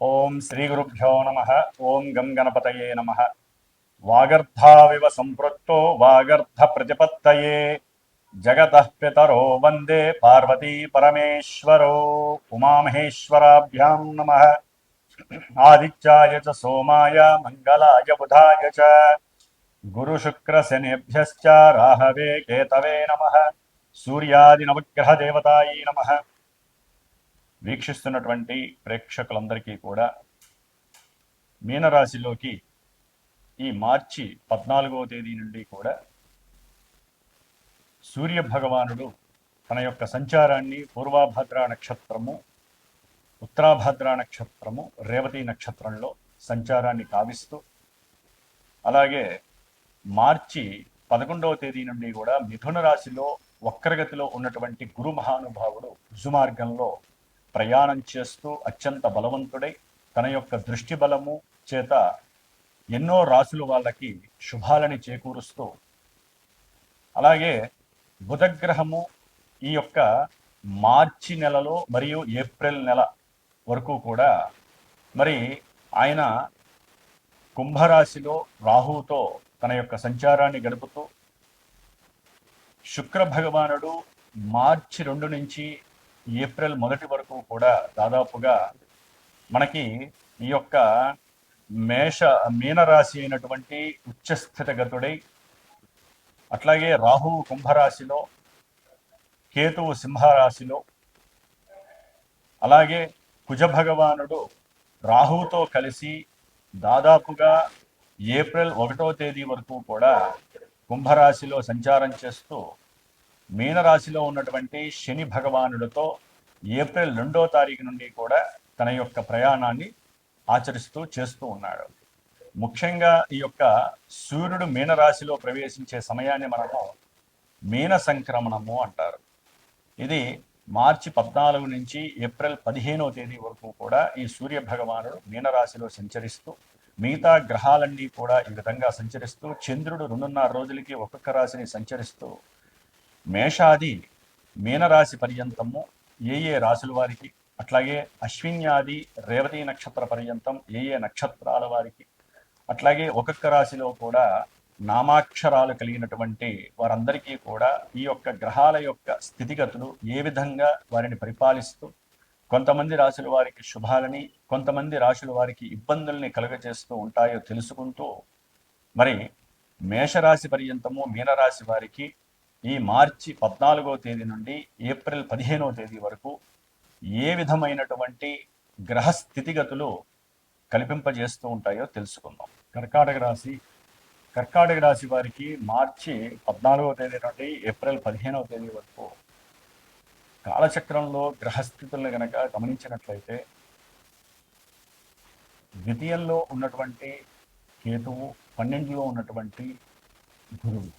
ఓం శ్రీ గురుభ్యో నమ. ఓం గం గణపతయే నమ. వాగర్ధావివ సంపృక్తో వాగర్ధ ప్రతిపత్తయే జగతః పితరో వందే పార్వతీ పరమేశ్వరో. ఉమామహేశ్వరాభ్యాం నమ. ఆదిత్యాయ చ సోమాయ మంగళాయ బుధాయ చ గురుశుక్రశనేభ్యశ్చ రాహవే కేతవే నమ. సూర్యాది నవగ్రహ దేవతాయే నమ. వీక్షిస్తున్నటువంటి ప్రేక్షకులందరికీ కూడా మీనరాశిలోకి ఈ మార్చి 14వ తేదీ నుండి కూడా సూర్య భగవానుడు తన యొక్క సంచారాన్ని పూర్వాభద్ర నక్షత్రము, ఉత్తరాభద్ర నక్షత్రము, రేవతి నక్షత్రంలో సంచారాన్ని కావిస్తూ, అలాగే మార్చి 11వ తేదీ నుండి కూడా మిథున రాశిలో వక్రగతిలో ఉన్నటువంటి గురు మహానుభావుడు రుజుమార్గంలో ప్రయాణం చేస్తూ అత్యంత బలవంతుడై తన యొక్క దృష్టి బలము చేత ఎన్నో రాసుల వాళ్ళకి శుభాలని చేకూరుస్తూ, అలాగే బుధగ్రహము ఈ యొక్క మార్చి నెలలో మరియు ఏప్రిల్ నెల వరకు కూడా మరి ఆయన కుంభరాశిలో రాహువుతో తన యొక్క సంచారాన్ని గడుపుతూ, శుక్ర భగవానుడు మార్చి 2 నుంచి ఏప్రిల్ 1 వరకు కూడా దాదాపుగా మనకి ఈ యొక్క మీనరాశి అయినటువంటి ఉచ్చస్థితగతుడై, అట్లాగే రాహువు కుంభరాశిలో, కేతువు సింహరాశిలో, అలాగే కుజ భగవానుడు రాహువుతో కలిసి దాదాపుగా ఏప్రిల్ 1వ తేదీ వరకు కూడా కుంభరాశిలో సంచారం చేస్తూ, మీనరాశిలో ఉన్నటువంటి శని భగవానుడితో ఏప్రిల్ 2వ తారీఖు నుండి కూడా తన యొక్క ప్రయాణాన్ని ఆచరిస్తూ చేస్తూ ఉన్నాడు. ముఖ్యంగా ఈ యొక్క సూర్యుడు మీనరాశిలో ప్రవేశించే సమయాన్ని మనము మీన సంక్రమణము అంటారు. ఇది మార్చి 14 నుంచి ఏప్రిల్ 15వ తేదీ వరకు కూడా ఈ సూర్య భగవానుడు మీనరాశిలో సంచరిస్తూ, మిగతా గ్రహాలన్నీ కూడా ఈ విధంగా సంచరిస్తూ, చంద్రుడు 2.5 రోజులకి ఒక్కొక్క రాశిని సంచరిస్తూ మేషాది మీనరాశి పర్యంతము ఏ రాశుల వారికి, అట్లాగే అశ్విన్యాది రేవతి నక్షత్ర పర్యంతం ఏ నక్షత్రాల వారికి, అట్లాగే ఒక్కొక్క రాశిలో కూడా నామాక్షరాలు కలిగినటువంటి వారందరికీ కూడా ఈ యొక్క గ్రహాల యొక్క స్థితిగతులు ఏ విధంగా వారిని పరిపాలిస్తూ కొంతమంది రాశుల వారికి శుభాలని, కొంతమంది రాశుల వారికి ఇబ్బందుల్ని కలుగజేస్తూ ఉంటాయో తెలుసుకుంటూ, మరి మేషరాశి పర్యంతము మీనరాశి వారికి ఈ మార్చి 14వ తేదీ నుండి ఏప్రిల్ 15వ తేదీ వరకు ఏ విధమైనటువంటి గ్రహ స్థితిగతులు కల్పింపజేస్తూ ఉంటాయో తెలుసుకుందాం. కర్కాటక రాశి వారికి మార్చి 14వ తేదీ నుండి ఏప్రిల్ 15వ తేదీ వరకు కాలచక్రంలో గ్రహస్థితులను గనక గమనించినట్లయితే, ద్వితీయంలో ఉన్నటువంటి కేతువు, 12లో ఉన్నటువంటి గురువు,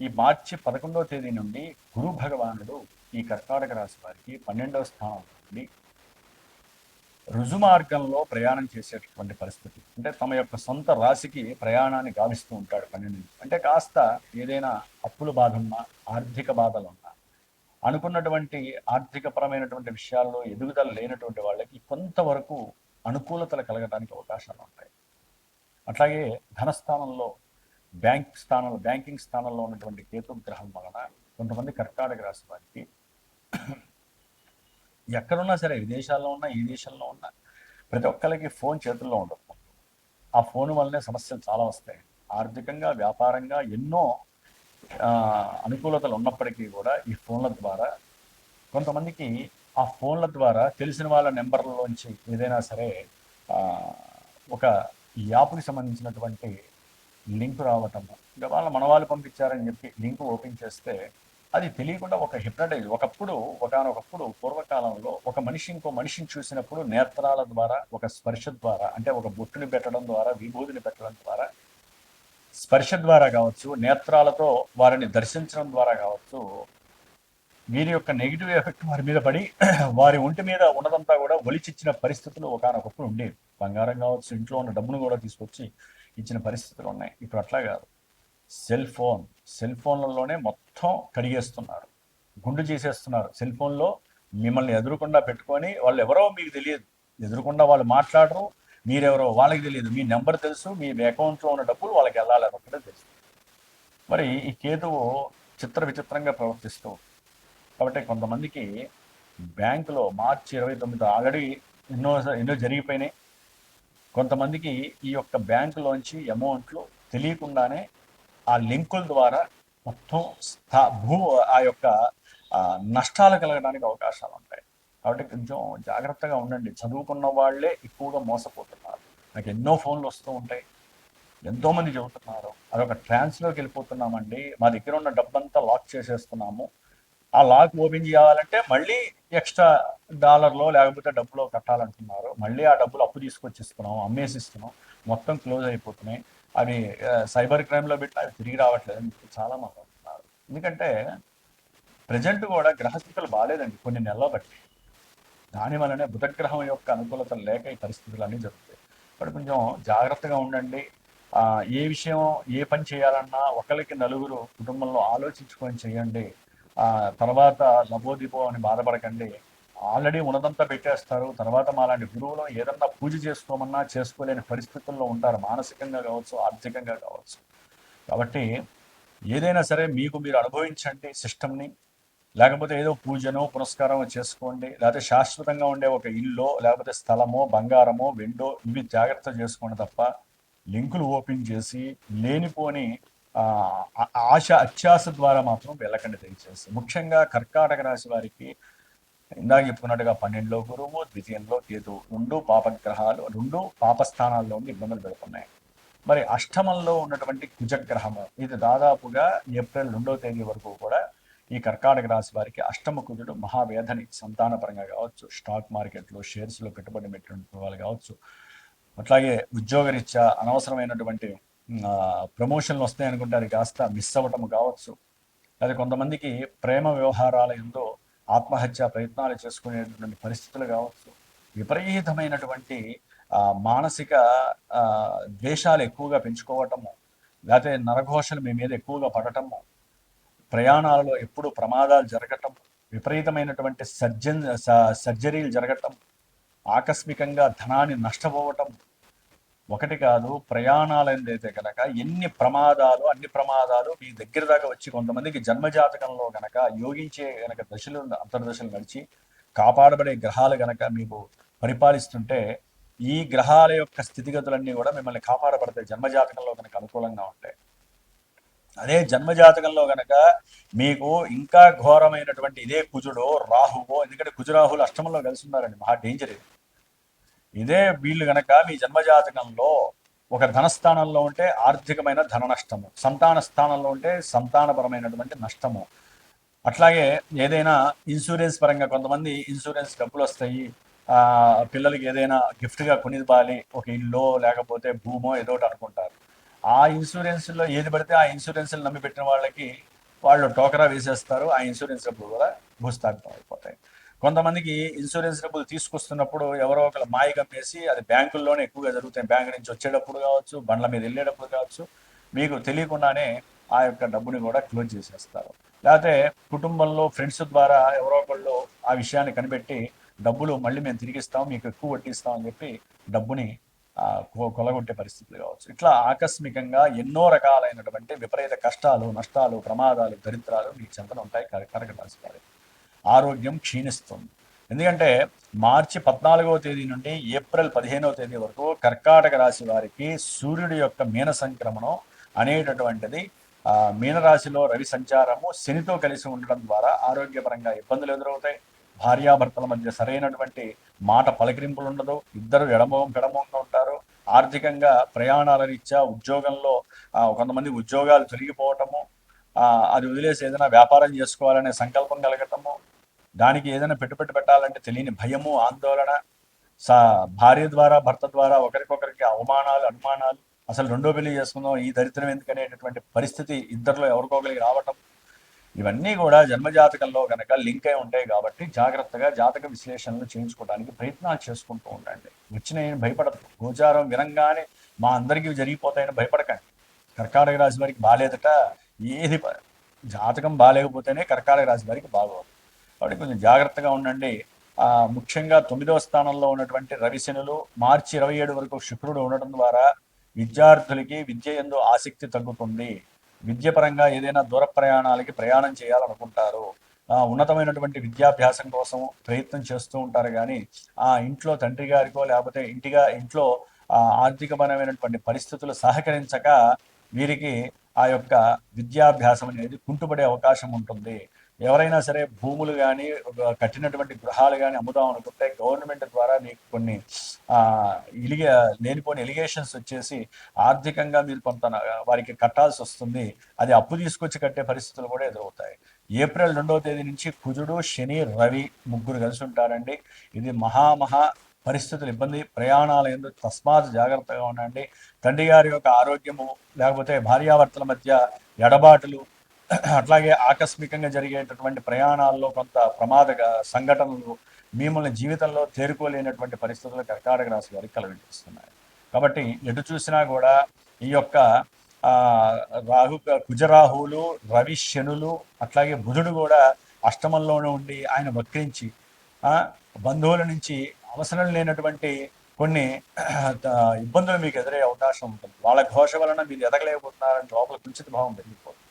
ఈ మార్చి 11వ తేదీ నుండి గురు భగవానుడు ఈ కర్కాటక రాశి వారికి 12వ స్థానం నుండి రుజుమార్గంలో ప్రయాణం చేసేటటువంటి పరిస్థితి. అంటే తమ యొక్క సొంత రాశికి ప్రయాణాన్ని గావిస్తూ ఉంటాడు 12 నుంచి. అంటే కాస్త ఏదైనా అప్పుల బాధ ఉన్నా, ఆర్థిక బాధలు ఉన్నా, అనుకున్నటువంటి ఆర్థికపరమైనటువంటి విషయాల్లో ఎదుగుదల లేనటువంటి వాళ్ళకి కొంతవరకు అనుకూలతలు కలగడానికి అవకాశాలు ఉంటాయి. అట్లాగే ధనస్థానంలో బ్యాంకింగ్ స్థానంలో ఉన్నటువంటి కేతు గ్రహం వలన కొంతమంది కర్కాటక రాశి వారికి ఎక్కడున్నా సరే, విదేశాల్లో ఉన్నా, ఈ దేశంలో ఉన్నా, ప్రతి ఒక్కరికి ఫోన్ చేతుల్లో ఉండదు. ఆ ఫోన్ వల్లనే సమస్యలు చాలా వస్తాయి. ఆర్థికంగా, వ్యాపారంగా ఎన్నో అనుకూలతలు ఉన్నప్పటికీ కూడా ఈ ఫోన్ల ద్వారా కొంతమందికి ఆ ఫోన్ల ద్వారా తెలిసిన వాళ్ళ నెంబర్లలోంచి ఏదైనా సరే ఒక యాప్కి సంబంధించినటువంటి లింక్ రావటము, ఇంకా మన వాళ్ళు పంపించారని చెప్పి లింక్ ఓపెన్ చేస్తే అది తెలియకుండా ఒక హిప్నటైజ్. ఒకనొకప్పుడు పూర్వకాలంలో ఒక మనిషి ఇంకో మనిషిని చూసినప్పుడు నేత్రాల ద్వారా, ఒక స్పర్శ ద్వారా, అంటే ఒక బొట్టుని పెట్టడం ద్వారా, విభూతిని పెట్టడం ద్వారా, స్పర్శ ద్వారా కావచ్చు, నేత్రాలతో వారిని దర్శించడం ద్వారా కావచ్చు, వీరి యొక్క నెగిటివ్ ఎఫెక్ట్ వారి మీద పడి వారి ఒంటి మీద ఉన్నదంతా కూడా ఒలిచిచ్చిన పరిస్థితులు ఒకనొకప్పుడు ఉండేవి. బంగారం కావచ్చు, ఇంట్లో ఉన్న డబ్బును కూడా తీసుకొచ్చి ఇచ్చిన పరిస్థితులు ఉన్నాయి. ఇప్పుడు అట్లా కాదు. సెల్ ఫోన్లలోనే మొత్తం కడిగేస్తున్నారు, గుండు చేసేస్తున్నారు. సెల్ ఫోన్లో మిమ్మల్ని ఎదురుకుండా పెట్టుకొని వాళ్ళు ఎవరో మీకు తెలియదు, ఎదురుకుండా వాళ్ళు మాట్లాడరు, మీరెవరో వాళ్ళకి తెలియదు, మీ నెంబర్ తెలుసు, మీ అకౌంట్లో ఉన్న డబ్బులు వాళ్ళకి వెళ్ళాలని ఒకటే తెలుసు. మరి ఈ కేతువు విచిత్రంగా ప్రవర్తిస్తూ, కాబట్టి కొంతమందికి బ్యాంకులో మార్చి 29 ఆల్రెడీ ఎన్నో జరిగిపోయినాయి. కొంతమందికి ఈ యొక్క బ్యాంకులోంచి అమౌంట్లు తెలియకుండానే ఆ లింకుల ద్వారా మొత్తం ఆ యొక్క నష్టాలు కలగడానికి అవకాశాలు ఉంటాయి. కాబట్టి కొంచెం జాగ్రత్తగా ఉండండి. చదువుకున్న వాళ్ళే ఎక్కువగా మోసపోతున్నారు. నాకు ఎన్నో ఫోన్లు వస్తూ ఉంటాయి, ఎంతోమంది చెబుతున్నారు అదొక ట్రాన్స్లోకి వెళ్ళిపోతున్నామండి, మా దగ్గర ఉన్న డబ్బంతా లాక్ చేసేస్తున్నాము, ఆ లాక్ ఓపెన్ చేయాలంటే మళ్ళీ ఎక్స్ట్రా డాలర్లో లేకపోతే డబ్బులో కట్టాలంటున్నారు, మళ్ళీ ఆ డబ్బులు అప్పు తీసుకొచ్చి ఇస్తున్నాం, అమ్మేసి ఇస్తున్నాం, మొత్తం క్లోజ్ అయిపోతున్నాయి, అవి సైబర్ క్రైమ్లో పెట్టినా అవి తిరిగి రావట్లేదు అని చాలామంది అంటున్నారు. ఎందుకంటే ప్రజెంట్ కూడా గ్రహస్థితులు బాగాలేదండి కొన్ని నెలలు బట్టి, దానివల్లనే బుధగ్రహం యొక్క అనుకూలత లేక ఈ పరిస్థితులు అన్నీ జరుగుతాయి. ఇప్పుడు కొంచెం జాగ్రత్తగా ఉండండి. ఏ విషయం ఏ పని చేయాలన్నా ఒకరికి నలుగురు కుటుంబంలో ఆలోచించుకొని చేయండి. తర్వాత లబోదిబో అని బాధపడకండి. ఆల్రెడీ ఉన్నదంతా పెట్టేస్తారు. తర్వాత మాలాంటి గురువులు ఏదన్నా పూజ చేసుకోమన్నా చేసుకోలేని పరిస్థితుల్లో ఉంటారు, మానసికంగా కావచ్చు, ఆర్థికంగా కావచ్చు. కాబట్టి ఏదైనా సరే మీకు మీరు అనుభవించండి సిస్టమ్ని, లేకపోతే ఏదో పూజనో పునస్కారమో చేసుకోండి, లేకపోతే శాశ్వతంగా ఉండే ఒక ఇల్లు లేకపోతే స్థలమో బంగారమో వెండో ఇవి జాగ్రత్త చేసుకోండి తప్ప లింకులు ఓపెన్ చేసి లేనిపోని ఆశ అత్యాశ ద్వారా మాత్రం వెళ్ళకండి దయచేసి. ముఖ్యంగా కర్కాటక రాశి వారికి ఇందాక చెప్పుకున్నట్టుగా 12లో గురువు, ద్వితీయంలో కేతు, రెండు పాపగ్రహాలు, రెండు పాపస్థానాల్లో ఉండి ఇబ్బందులు పెడుతున్నాయి. మరి అష్టమంలో ఉన్నటువంటి కుజగ్రహము ఇది దాదాపుగా ఏప్రిల్ 2వ తేదీ వరకు కూడా ఈ కర్కాటక రాశి వారికి అష్టమ కుజుడు మహావేధని, సంతానపరంగా కావచ్చు, స్టాక్ మార్కెట్లో షేర్స్లో పెట్టుబడి పెట్టిన వాళ్ళు కావచ్చు, అట్లాగే ఉద్యోగరీత్యా అనవసరమైనటువంటి ప్రమోషన్లు వస్తాయి అనుకుంటే అది కాస్త మిస్ అవ్వటం కావచ్చు, లేదా కొంతమందికి ప్రేమ వ్యవహారాల ఎందు ఆత్మహత్య ప్రయత్నాలు చేసుకునేటువంటి పరిస్థితులు కావచ్చు, విపరీతమైనటువంటి మానసిక ద్వేషాలు ఎక్కువగా పెంచుకోవటము, లేకపోతే నరఘోషలు మీ మీద ఎక్కువగా పడటము, ప్రయాణాలలో ఎప్పుడు ప్రమాదాలు జరగటం, విపరీతమైనటువంటి సర్జరీలు జరగటం, ఆకస్మికంగా ధనాన్ని నష్టపోవటం, ఒకటి కాదు ప్రయాణాలైతే కనుక అన్ని ప్రమాదాలు మీ దగ్గర దాకా వచ్చి కొంతమందికి జన్మజాతకంలో గనక యోగించే గనక దశలు అంతర్దశలు నడిచి కాపాడబడే గ్రహాలు గనక మీకు పరిపాలిస్తుంటే ఈ గ్రహాల యొక్క స్థితిగతులన్నీ కూడా మిమ్మల్ని కాపాడబడతాయి జన్మజాతకంలో కనుక అనుకూలంగా ఉంటాయి. అదే జన్మజాతకంలో గనక మీకు ఇంకా ఘోరమైనటువంటి ఇదే కుజుడో రాహువో, ఎందుకంటే కుజురాహులు అష్టమంలో కలిసి ఉన్నారండి, మహా డేంజర్ ఇది. ఇదే వీళ్ళు గనక మీ జన్మజాతకంలో ఒక ధనస్థానంలో ఉంటే ఆర్థికమైన ధన నష్టము, సంతాన స్థానంలో ఉంటే సంతానపరమైనటువంటి నష్టము, అట్లాగే ఏదైనా ఇన్సూరెన్స్ పరంగా కొంతమంది ఇన్సూరెన్స్ డబ్బులు వస్తాయి, పిల్లలకి ఏదైనా గిఫ్ట్గా కొనివ్వాలి, ఒక ఇల్లు లేకపోతే భూమో ఏదో ఒకటి అనుకుంటారు, ఆ ఇన్సూరెన్స్లో ఏది పడితే ఆ ఇన్సూరెన్స్లు నమ్మి పెట్టిన వాళ్ళకి వాళ్ళు టోకరా వేసేస్తారు, ఆ ఇన్సూరెన్స్ డబ్బులు కూడా భూస్థాపితం అయిపోతాయి. కొంతమందికి ఇన్సూరెన్స్ డబ్బులు తీసుకొస్తున్నప్పుడు ఎవరో ఒకరు మాయ కమ్మేసి, అది బ్యాంకుల్లోనే ఎక్కువగా జరుగుతాయి, బ్యాంకు నుంచి వచ్చేటప్పుడు కావచ్చు, బండ్ల మీద వెళ్ళేటప్పుడు కావచ్చు, మీకు తెలియకుండానే ఆ యొక్క డబ్బుని కూడా క్లోజ్ చేసేస్తారు. లేకపోతే కుటుంబంలో ఫ్రెండ్స్ ద్వారా ఎవరో ఒకళ్ళు ఆ విషయాన్ని కనిపెట్టి డబ్బులు మళ్ళీ మేము తిరిగిస్తాం, మీకు ఎక్కువ వడ్డిస్తాం అని చెప్పి డబ్బుని కొలగొట్టే పరిస్థితులు కావచ్చు. ఇట్లా ఆకస్మికంగా ఎన్నో రకాలైనటువంటి విపరీత కష్టాలు, నష్టాలు, ప్రమాదాలు, దరిద్రాలు మీ చెంతన ఉంటాయి కర్కాటక రాశి వారికి. ఆరోగ్యం క్షీణిస్తుంది. ఎందుకంటే మార్చి 14వ తేదీ నుండి ఏప్రిల్ 15వ తేదీ వరకు కర్కాటక రాశి వారికి సూర్యుడి యొక్క మీన సంక్రమణం అనేటటువంటిది, మీనరాశిలో రవి సంచారము శనితో కలిసి ఉండడం ద్వారా ఆరోగ్యపరంగా ఇబ్బందులు ఎదురవుతాయి. భార్యాభర్తల మధ్య సరైనటువంటి మాట పలకరింపులు ఉండదు, ఇద్దరు పెడమోంగా ఉంటారు. ఆర్థికంగా ప్రయాణాల రీత్యా ఉద్యోగంలో కొంతమంది ఉద్యోగాలు తొలగిపోవటము, అది వదిలేసి ఏదైనా వ్యాపారం చేసుకోవాలనే సంకల్పం కలగటము, దానికి ఏదైనా పెట్టుబడి పెట్టాలంటే తెలియని భయము, ఆందోళన, భార్య ద్వారా భర్త ద్వారా ఒకరికొకరికి అవమానాలు, అనుమానాలు, అసలు రెండో పెళ్లి చేసుకుందాం ఈ దరిద్రం ఎందుకనేటటువంటి పరిస్థితి ఇద్దరిలో ఎవరికొకరికి రావటం, ఇవన్నీ కూడా జన్మజాతకంలో కనుక లింక్ అయి ఉంటాయి. కాబట్టి జాగ్రత్తగా జాతక విశ్లేషణలు చేయించుకోవడానికి ప్రయత్నాలు చేసుకుంటూ ఉండండి. వచ్చిన భయపడదు, గోచారం వినంగానే మా అందరికీ జరిగిపోతాయని భయపడకండి. కర్కాటక రాశి వారికి బాగాలేదట, ఏది జాతకం బాగాలేకపోతేనే కర్కాటక రాశి వారికి బాగోదు. కాబట్టి కొంచెం జాగ్రత్తగా ఉండండి. ముఖ్యంగా 9వ స్థానంలో ఉన్నటువంటి రవిశనులు మార్చి 27 వరకు శుక్రుడు ఉండడం ద్వారా విద్యార్థులకి విద్య యందు ఆసక్తి తగ్గుతుంది. విద్య పరంగా ఏదైనా దూర ప్రయాణాలకి ప్రయాణం చేయాలనుకుంటారు. ఉన్నతమైనటువంటి విద్యాభ్యాసం కోసం ప్రయత్నం చేస్తూ ఉంటారు కానీ ఆ ఇంట్లో తండ్రి గారికో లేకపోతే ఇంట్లో ఆర్థికపరమైనటువంటి పరిస్థితులు సహకరించక వీరికి ఆ యొక్క విద్యాభ్యాసం అనేది కుంటుపడే అవకాశం ఉంటుంది. ఎవరైనా సరే భూములు కానీ కట్టినటువంటి గృహాలు కానీ అమ్ముదాం అనుకుంటే గవర్నమెంట్ ద్వారా మీకు కొన్ని లేనిపోని ఎలిగేషన్స్ వచ్చేసి ఆర్థికంగా మీరు కొంత వారికి కట్టాల్సి వస్తుంది. అది అప్పు తీసుకొచ్చి కట్టే పరిస్థితులు కూడా ఎదురవుతాయి. ఏప్రిల్ 2వ తేదీ నుంచి కుజుడు, శని, రవి ముగ్గురు కలిసి ఉంటారండి. ఇది మహా పరిస్థితులు ఇబ్బంది. ప్రయాణాలు ఎందుకు తస్మాత్ జాగ్రత్తగా ఉండండి. తండ్రి గారి యొక్క ఆరోగ్యము లేకపోతే భార్యాభర్తల మధ్య ఎడబాటులు అట్లాగే ఆకస్మికంగా జరిగేటటువంటి ప్రయాణాల్లో కొంత ప్రమాద సంఘటనలు మిమ్మల్ని జీవితంలో తేరుకోలేనటువంటి పరిస్థితులు కర్కాటక రాశి వారికి కలుగజేస్తున్నాయి. కాబట్టి ఎటు చూసినా కూడా ఈ యొక్క కుజరాహువులు, రవి, శనులు అట్లాగే బుధుడు కూడా అష్టమంలోనే ఉండి ఆయన వక్రించి బంధువుల నుంచి అవసరం లేనటువంటి కొన్ని ఇబ్బందులు మీకు ఎదురయ్యే అవకాశం ఉంటుంది. వాళ్ళ ఘోష వలన మీరు ఎదగలేకపోతున్నారని లోపల కుంచిత భావం పెరిగిపోతుంది.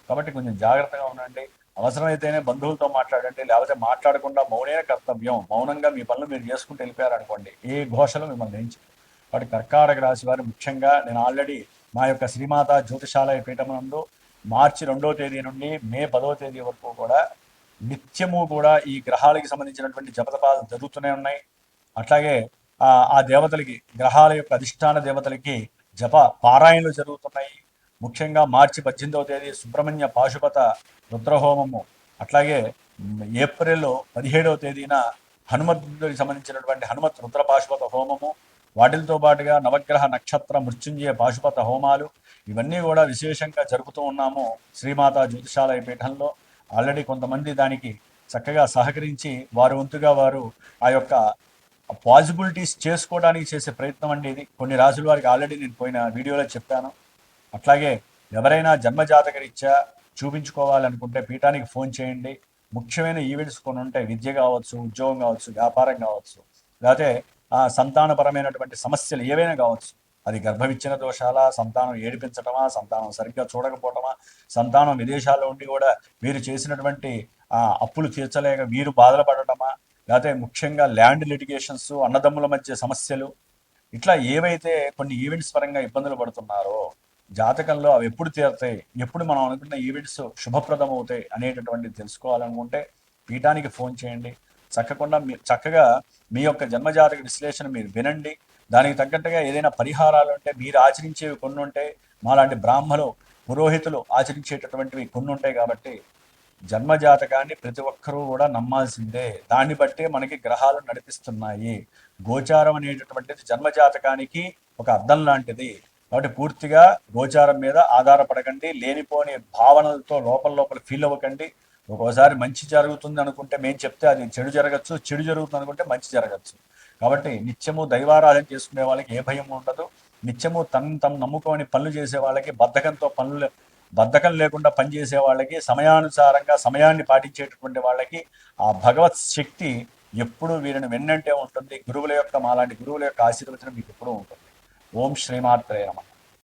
కాబట్టి కొంచెం జాగ్రత్తగా ఉండండి. అవసరమైతేనే బంధువులతో మాట్లాడండి, లేకపోతే మాట్లాడకుండా మౌనే కర్తవ్యం. మౌనంగా మీ పనులు మీరు చేసుకుంటూ వెళ్ళిపోయారనుకోండి ఏ ఘోషలు మిమ్మల్ని నేర్చు. కాబట్టి కర్కాటక రాశి వారు ముఖ్యంగా నేను ఆల్రెడీ మా యొక్క శ్రీమాత జ్యోతిషాలయ పీఠమునందు మార్చి 2వ తేదీ నుండి మే 10వ తేదీ వరకు కూడా నిత్యము కూడా ఈ గ్రహాలకి సంబంధించినటువంటి జపతపాలు జరుగుతూనే ఉన్నాయి. అట్లాగే ఆ దేవతలకి, గ్రహాల యొక్క అధిష్టాన దేవతలకి జప పారాయణలు జరుగుతున్నాయి. ముఖ్యంగా మార్చి 18వ తేదీ సుబ్రహ్మణ్య పాశుపత రుద్రహోమము, అట్లాగే ఏప్రిల్ 17వ తేదీన హనుమద్కి సంబంధించినటువంటి హనుమత్ రుద్ర పాశుపత హోమము, వాటితో పాటుగా నవగ్రహ నక్షత్ర మృత్యుంజయ పాశుపత హోమాలు ఇవన్నీ కూడా విశేషంగా జరుపుతూ ఉన్నాము శ్రీమాత జ్యోతిషాలయ పీఠంలో. ఆల్రెడీ కొంతమంది దానికి చక్కగా సహకరించి వారి వంతుగా వారు ఆ యొక్క పాసిబిలిటీస్ చేసుకోవడానికి చేసే ప్రయత్నం అండి ఇది. కొన్ని రాసుల వారికి ఆల్రెడీ నేను పోయిన వీడియోలో చెప్పాను. అట్లాగే ఎవరైనా జన్మజాతక రీత్యా చూపించుకోవాలనుకుంటే పీఠానికి ఫోన్ చేయండి. ముఖ్యమైన ఈవెంట్స్ కొన్ని ఉంటాయి, విద్య కావచ్చు, ఉద్యోగం కావచ్చు, వ్యాపారం కావచ్చు, లేకపోతే సంతానపరమైనటువంటి సమస్యలు ఏవైనా కావచ్చు. అది గర్భవిచ్ఛిన్న దోషాల, సంతానం ఏడిపించటమా, సంతానం సరిగ్గా చూడకపోవటమా, సంతానం విదేశాల్లో ఉండి కూడా మీరు చేసినటువంటి అప్పులు తీర్చలేక మీరు బాధలు పడటమా, లేకపోతే ముఖ్యంగా ల్యాండ్ లిటిగేషన్స్, అన్నదమ్ముల మధ్య సమస్యలు, ఇట్లా ఏవైతే కొన్ని ఈవెంట్స్ పరంగా ఇబ్బందులు పడుతున్నారో జాతకంలో అవి ఎప్పుడు తీరుతాయి, ఎప్పుడు మనం అనుకున్న ఈవెంట్స్ శుభప్రదం అవుతాయి అనేటటువంటిది తెలుసుకోవాలనుకుంటే పీఠానికి ఫోన్ చేయండి. చక్కగా మీ యొక్క జన్మజాతక విశ్లేషణ మీరు వినండి. దానికి తగ్గట్టుగా ఏదైనా పరిహారాలు ఉంటే మీరు ఆచరించేవి కొన్ని ఉంటాయి, మాలాంటి బ్రాహ్మలు పురోహితులు ఆచరించేటటువంటివి కొన్ని ఉంటాయి. కాబట్టి జన్మజాతకాన్ని ప్రతి ఒక్కరూ కూడా నమ్మాల్సిందే. దాన్ని బట్టే మనకి గ్రహాలు నడిపిస్తున్నాయి. గోచారం అనేటటువంటిది జన్మజాతకానికి ఒక అర్థం లాంటిది. కాబట్టి పూర్తిగా గోచారం మీద ఆధారపడకండి. లేనిపోని భావనలతో లోపల ఫీల్ అవ్వకండి. ఒక్కోసారి మంచి జరుగుతుంది అనుకుంటే మేము చెప్తే అది చెడు జరగచ్చు, చెడు జరుగుతుంది అనుకుంటే మంచి జరగచ్చు. కాబట్టి నిత్యము దైవారాధన చేసుకునే వాళ్ళకి ఏ భయం ఉండదు. నిత్యము తను నమ్ముకొని పనులు చేసే వాళ్ళకి, బద్ధకం లేకుండా పనిచేసే వాళ్ళకి, సమయానుసారంగా సమయాన్ని పాటించేటటువంటి వాళ్ళకి ఆ భగవత్ శక్తి ఎప్పుడు వీరిని వెన్నంటే ఉంటుంది. మాలాంటి గురువుల యొక్క ఆశీర్వచనం మీకు ఎప్పుడూ ఉంటుంది. ఓం శ్రీమాత్రే నమః.